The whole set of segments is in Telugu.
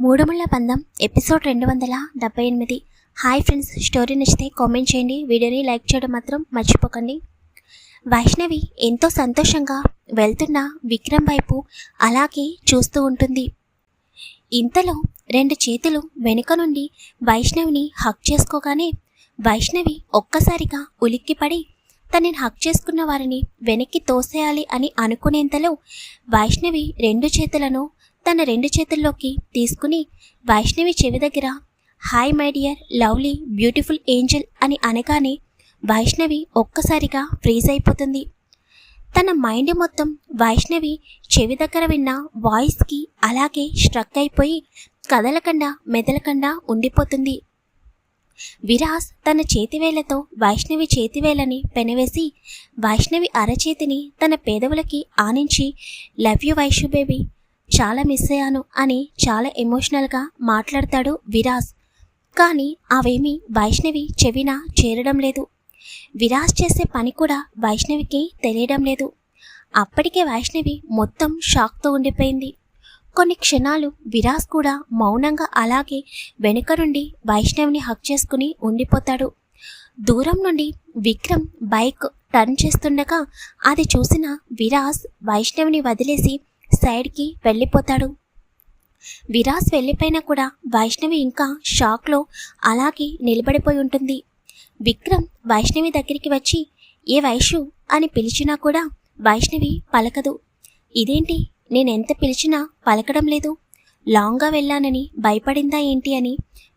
మూడుముళ్ళ బంధం ఎపిసోడ్ 278. హాయ్ ఫ్రెండ్స్, స్టోరీ నచ్చితే కామెంట్ చేయండి, వీడియోని లైక్ చేయడం మాత్రం మర్చిపోకండి. వైష్ణవి ఎంతో సంతోషంగా వెళ్తున్న విక్రమ్ వైపు అలాగే చూస్తూ ఉంటుంది. ఇంతలో 2 చేతులు వెనుక నుండి వైష్ణవిని హక్ చేసుకోగానే వైష్ణవి ఒక్కసారిగా ఉలిక్కిపడి తనని హక్ చేసుకున్న వారిని వెనక్కి తోసేయాలి అని అనుకునేంతలో వైష్ణవి 2 చేతులను తన 2 చేతుల్లోకి తీసుకుని వైష్ణవి చెవి దగ్గర hi my dear lovely beautiful Angel అని అనగానే వైష్ణవి ఒక్కసారిగా ఫ్రీజ్ అయిపోతుంది. తన మైండ్ మొత్తం వైష్ణవి చెవి దగ్గర విన్న వాయిస్కి అలాగే స్ట్రక్ అయిపోయి కదలకుండా మెదలకుండా ఉండిపోతుంది. విరాజ్ తన చేతివేళ్లతో వైష్ణవి చేతివేళ్ళని పెనవేసి వైష్ణవి అరచేతిని తన పెదవులకి ఆనించి లవ్ యూ వైషు బేబీ, చాలా మిస్ అయ్యాను అని చాలా ఎమోషనల్గా మాట్లాడతాడు విరాజ్. కానీ అవేమీ వైష్ణవి చెవిన చేరడం లేదు. విరాజ్ చేసే పని కూడా వైష్ణవికి తెలియడం లేదు. అప్పటికే వైష్ణవి మొత్తం షాక్తో ఉండిపోయింది. కొన్ని క్షణాలు విరాజ్ కూడా మౌనంగా అలాగే వెనుక నుండి వైష్ణవిని హక్ చేసుకుని ఉండిపోతాడు. దూరం నుండి విక్రమ్ బైక్ టర్న్ చేస్తుండగా అది చూసిన విరాజ్ వైష్ణవిని వదిలేసి సైడ్కి వెళ్ళిపోతాడు. విరాజ్ వెళ్ళిపోయినా కూడా వైష్ణవి ఇంకా షాక్లో అలాగే నిలబడిపోయి ఉంటుంది. విక్రమ్ వైష్ణవి దగ్గరికి వచ్చి ఏ వైషు అని పిలిచినా కూడా వైష్ణవి పలకదు. ఇదేంటి, నేనెంత పిలిచినా పలకడం లేదు, లాంగ్గా వెళ్ళానని భయపడిందా ఏంటి అని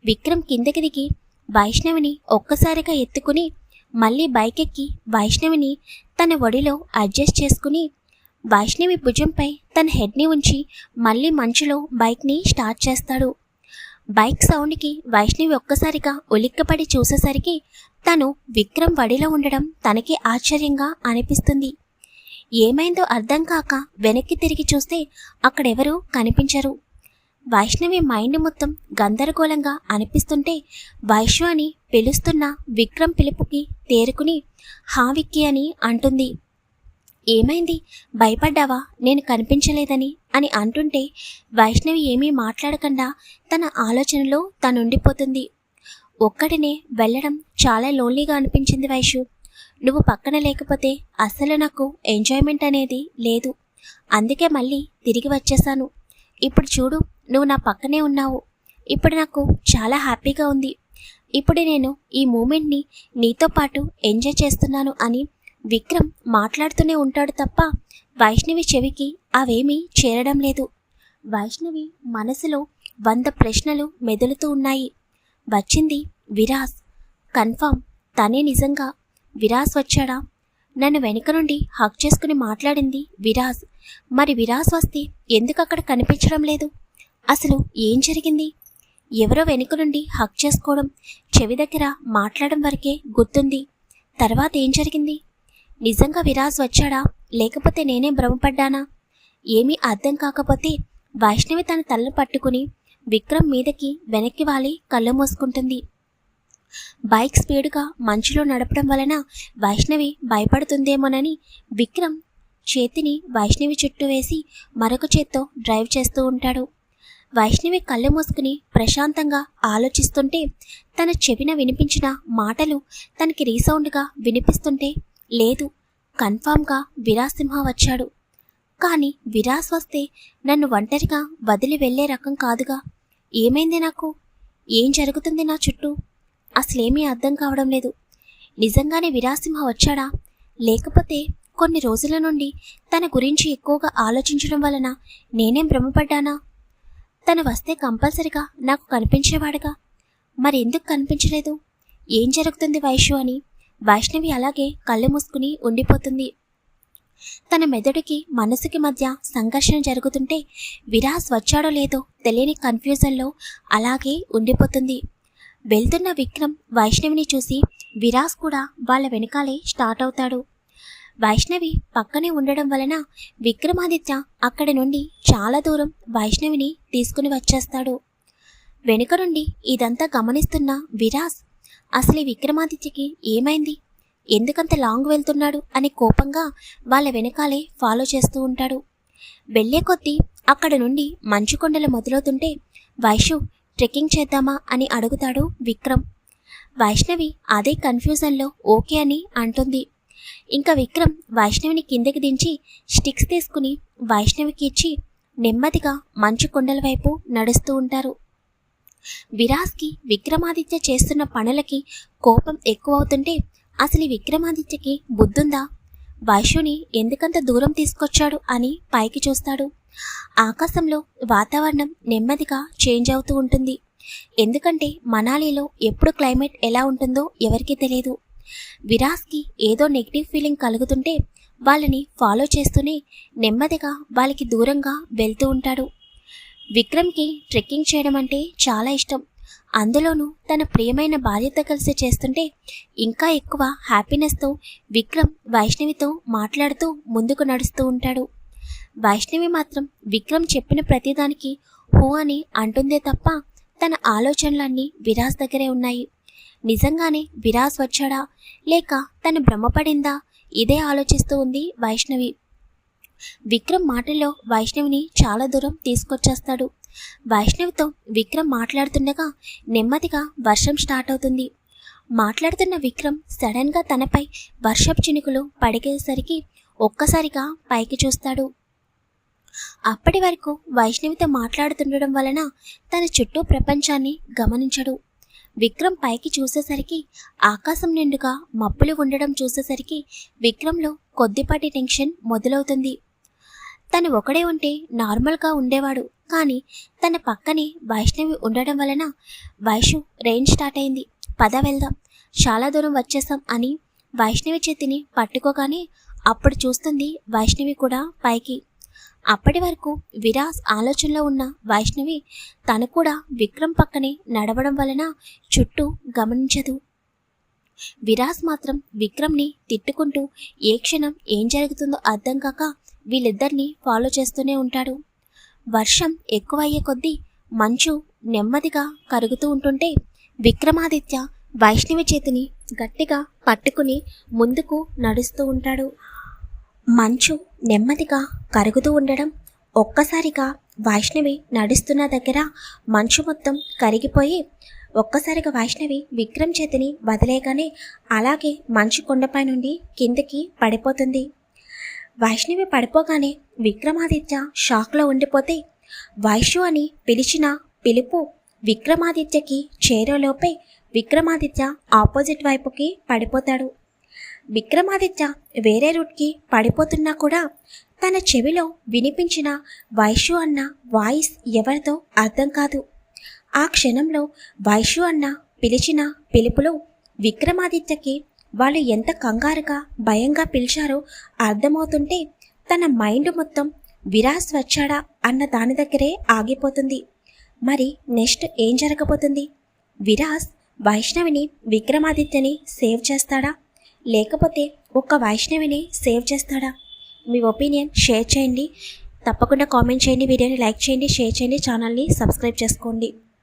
విక్రమ్ కిందకి దిగి వైష్ణవిని ఒక్కసారిగా ఎత్తుకుని మళ్ళీ బైక్ ఎక్కి వైష్ణవిని తన ఒడిలో అడ్జస్ట్ చేసుకుని వైష్ణవి భుజంపై తన హెడ్ని ఉంచి మళ్ళీ మంచులో బైక్ని స్టార్ట్ చేస్తాడు. బైక్ సౌండ్కి వైష్ణవి ఒక్కసారిగా ఉలిక్కపడి చూసేసరికి తను విక్రమ్ వడిలో ఉండడం తనకి ఆశ్చర్యంగా అనిపిస్తుంది. ఏమైందో అర్థం కాక వెనక్కి తిరిగి చూస్తే అక్కడెవరూ కనిపించరు. వైష్ణవి మైండ్ మొత్తం గందరగోళంగా అనిపిస్తుంటే వైషు అని పిలుస్తున్న విక్రమ్ పిలుపుకి తేరుకుని హా విక్కీ అని అంటుంది. ఏమైంది, భయపడ్డావా నేను కనిపించలేదని అని అంటుంటే వైష్ణవి ఏమీ మాట్లాడకుండా తన ఆలోచనలో తనుండిపోతుంది. ఒక్కడినే వెళ్ళడం చాలా లోన్లీగా అనిపించింది వైషు. నువ్వు పక్కన లేకపోతే అస్సలు నాకు ఎంజాయ్మెంట్ అనేది లేదు, అందుకే మళ్ళీ తిరిగి వచ్చేసాను. ఇప్పుడు చూడు, నువ్వు నా పక్కనే ఉన్నావు. ఇప్పుడు నాకు చాలా హ్యాపీగా ఉంది. ఇప్పుడు నేను ఈ మూమెంట్ని నీతో పాటు ఎంజాయ్ చేస్తున్నాను అని విక్రమ్ మాట్లాడుతూనే ఉంటాడు తప్ప వైష్ణవి చెవికి అవేమీ చేరడం లేదు. వైష్ణవి మనసులో 100 ప్రశ్నలు మెదులుతూ ఉన్నాయి. వచ్చింది విరాజ్, కన్ఫామ్ తనే నిజంగా విరాజ్ వచ్చాడా? నన్ను వెనుక నుండి హక్ చేసుకుని మాట్లాడింది విరాజ్. మరి విరాజ్ వస్తే ఎందుకు అక్కడ కనిపించడం లేదు? అసలు ఏం జరిగింది? ఎవరో వెనుక నుండి హక్ చేసుకోవడం, చెవి దగ్గర మాట్లాడడం వరకే గుర్తుంది. తర్వాత ఏం జరిగింది? నిజంగా విరాజ్ వచ్చాడా లేకపోతే నేనే భ్రమపడ్డానా? ఏమీ అర్థం కాకపోతే వైష్ణవి తన తలను పట్టుకుని విక్రమ్ మీదకి వెనక్కి వాలి కళ్ళు మూసుకుంటుంది. బైక్ స్పీడ్గా మంచులో నడపడం వలన వైష్ణవి భయపడుతుందేమోనని విక్రమ్ చేతిని వైష్ణవి చుట్టూ వేసి మరొక చేత్తో డ్రైవ్ చేస్తూ ఉంటాడు. వైష్ణవి కళ్ళు మూసుకుని ప్రశాంతంగా ఆలోచిస్తుంటే తన చెవిన వినిపించిన మాటలు తనకి రీసౌండ్గా వినిపిస్తుంటే లేదు, కన్ఫామ్గా విరాజ్ సింహ వచ్చాడు. కానీ విరాజ్ వస్తే నన్ను ఒంటరిగా వదిలి వెళ్లే రకం కాదుగా. ఏమైంది నాకు? ఏం జరుగుతుంది నా చుట్టూ? అసలేమీ అర్థం కావడం లేదు. నిజంగానే విరాజ్ సింహ వచ్చాడా లేకపోతే కొన్ని రోజుల నుండి తన గురించి ఎక్కువగా ఆలోచించడం వలన నేనేం భ్రమపడ్డానా? తను వస్తే కంపల్సరిగా నాకు కనిపించేవాడుగా, మరి ఎందుకు కనిపించలేదు? ఏం జరుగుతుంది వైషు అని వైష్ణవి అలాగే కళ్ళు మూసుకుని ఉండిపోతుంది. తన మెదడుకి మనసుకి మధ్య సంఘర్షణ జరుగుతుంటే విరాజ్ వచ్చాడో లేదో తెలియని కన్ఫ్యూజన్లో అలాగే ఉండిపోతుంది. వెళ్తున్న విక్రమ్ వైష్ణవిని చూసి విరాజ్ కూడా వాళ్ళ వెనకాలే స్టార్ట్ అవుతాడు. వైష్ణవి పక్కనే ఉండడం వలన విక్రమాదిత్య అక్కడి నుండి చాలా దూరం వైష్ణవిని తీసుకుని వచ్చేస్తాడు. వెనుక నుండి ఇదంతా గమనిస్తున్న విరాజ్ అసలు విక్రమాదిత్యకి ఏమైంది, ఎందుకంత లాంగ్ వెళ్తున్నాడు అని కోపంగా వాళ్ళ వెనకాలే ఫాలో చేస్తూ ఉంటాడు. వెళ్లే కొద్దీ అక్కడ నుండి మంచు కొండలు మొదలవుతుంటే వైషు ట్రెక్కింగ్ చేద్దామా అని అడుగుతాడు విక్రమ్. వైష్ణవి అదే కన్ఫ్యూజన్లో ఓకే అని అంటుంది. ఇంకా విక్రమ్ వైష్ణవిని కిందకి దించి స్టిక్స్ తీసుకుని వైష్ణవికి ఇచ్చి నెమ్మదిగా మంచు కొండల వైపు నడుస్తూ ఉంటారు. విరాజ్కి విక్రమాదిత్య చేస్తున్న పనులకి కోపం ఎక్కువవుతుంటే అసలు ఈ విక్రమాదిత్యకి బుద్ధుందా, వైషుని ఎందుకంత దూరం తీసుకొచ్చాడు అని పైకి చూస్తాడు. ఆకాశంలో వాతావరణం నెమ్మదిగా చేంజ్ అవుతూ ఉంటుంది. ఎందుకంటే మనాలిలో ఎప్పుడు క్లైమేట్ ఎలా ఉంటుందో ఎవరికీ తెలియదు. విరాజ్కి ఏదో నెగిటివ్ ఫీలింగ్ కలుగుతుంటే వాళ్ళని ఫాలో చేస్తూనే నెమ్మదిగా వాళ్ళకి దూరంగా వెళ్తూ ఉంటాడు. విక్రమ్కి ట్రెక్కింగ్ చేయడం అంటే చాలా ఇష్టం. అందులోనూ తన ప్రియమైన భార్యతో కలిసి చేస్తుంటే ఇంకా ఎక్కువ హ్యాపీనెస్తో విక్రమ్ వైష్ణవితో మాట్లాడుతూ ముందుకు నడుస్తూ ఉంటాడు. వైష్ణవి మాత్రం విక్రమ్ చెప్పిన ప్రతిదానికి హూ అని అంటుందే తప్ప తన ఆలోచనలన్నీ విరాజ్ దగ్గరే ఉన్నాయి. నిజంగానే విరాజ్ వచ్చాడా లేక తను భ్రమపడిందా ఇదే ఆలోచిస్తూ ఉంది వైష్ణవి. విక్రమ్ మాటల్లో వైష్ణవిని చాలా దూరం తీసుకొచ్చేస్తాడు. వైష్ణవితో విక్రమ్ మాట్లాడుతుండగా నెమ్మదిగా వర్షం స్టార్ట్ అవుతుంది. మాట్లాడుతున్న విక్రమ్ సడన్గా తనపై వర్షపు చినుకులు పడిగేసరికి ఒక్కసారిగా పైకి చూస్తాడు. అప్పటి వరకు వైష్ణవితో మాట్లాడుతుండడం వలన తన చుట్టూ ప్రపంచాన్ని గమనించడు. విక్రమ్ పైకి చూసేసరికి ఆకాశం నిండుగా మబ్బులు ఉండడం చూసేసరికి విక్రమ్లో కొద్దిపాటి టెన్షన్ మొదలవుతుంది. తను ఒకడే ఉంటే నార్మల్గా ఉండేవాడు, కానీ తన పక్కనే వైష్ణవి ఉండడం వలన వైషు రెయిన్ స్టార్ట్ అయింది, పద వెళ్దాం, చాలా దూరం వచ్చేసాం అని వైష్ణవి చేతిని పట్టుకోగానే అప్పుడు చూస్తుంది వైష్ణవి కూడా పైకి. అప్పటి వరకు విరాజ్ ఆలోచనలో ఉన్న వైష్ణవి తను కూడా విక్రమ్ పక్కనే నడవడం వలన చుట్టూ గమనించదు. విరాజ్ మాత్రం విక్రమ్ని తిట్టుకుంటూ ఏ క్షణం ఏం జరుగుతుందో అర్థం కాక వీళ్ళిద్దరినీ ఫాలో చేస్తూనే ఉంటాడు. వర్షం ఎక్కువయ్యే కొద్దీ మంచు నెమ్మదిగా కరుగుతూ ఉంటుంటే విక్రమాదిత్య వైష్ణవి చేతిని గట్టిగా పట్టుకుని ముందుకు నడుస్తూ ఉంటాడు. మంచు నెమ్మదిగా కరుగుతూ ఉండడం ఒక్కసారిగా వైష్ణవి నడుస్తున్న దగ్గర మంచు మొత్తం కరిగిపోయి ఒక్కసారిగా వైష్ణవి విక్రమ్ చేతిని వదిలేగానే అలాగే మంచు కొండపై నుండి కిందకి పడిపోతుంది. వైష్ణవి పడిపోగానే విక్రమాదిత్య షాక్లో ఉండిపోతే వైషు అని పిలిచిన పిలుపు విక్రమాదిత్యకి చేరేలోపే విక్రమాదిత్య ఆపోజిట్ వైపుకి పడిపోతాడు. విక్రమాదిత్య వేరే రూట్కి పడిపోతున్నా కూడా తన చెవిలో వినిపించిన వైషు అన్న వాయిస్ ఎవరితో అర్థం కాదు. ఆ క్షణంలో వైషు అన్న పిలిచిన పిలుపులో విక్రమాదిత్యకి వాళ్ళు ఎంత కంగారుగా భయంగా పిలిచారో అర్థమవుతుంటే తన మైండ్ మొత్తం విరాజ్ వచ్చాడా అన్న దాని దగ్గరే ఆగిపోతుంది. మరి నెక్స్ట్ ఏం జరగబోతుంది? విరాజ్ వైష్ణవిని విక్రమాదిత్యని సేవ్ చేస్తాడా లేకపోతే ఒక్క వైష్ణవిని సేవ్ చేస్తాడా? మీ ఒపీనియన్ షేర్ చేయండి. తప్పకుండా కామెంట్ చేయండి. వీడియోని లైక్ చేయండి, షేర్ చేయండి, ఛానల్ని సబ్స్క్రైబ్ చేసుకోండి.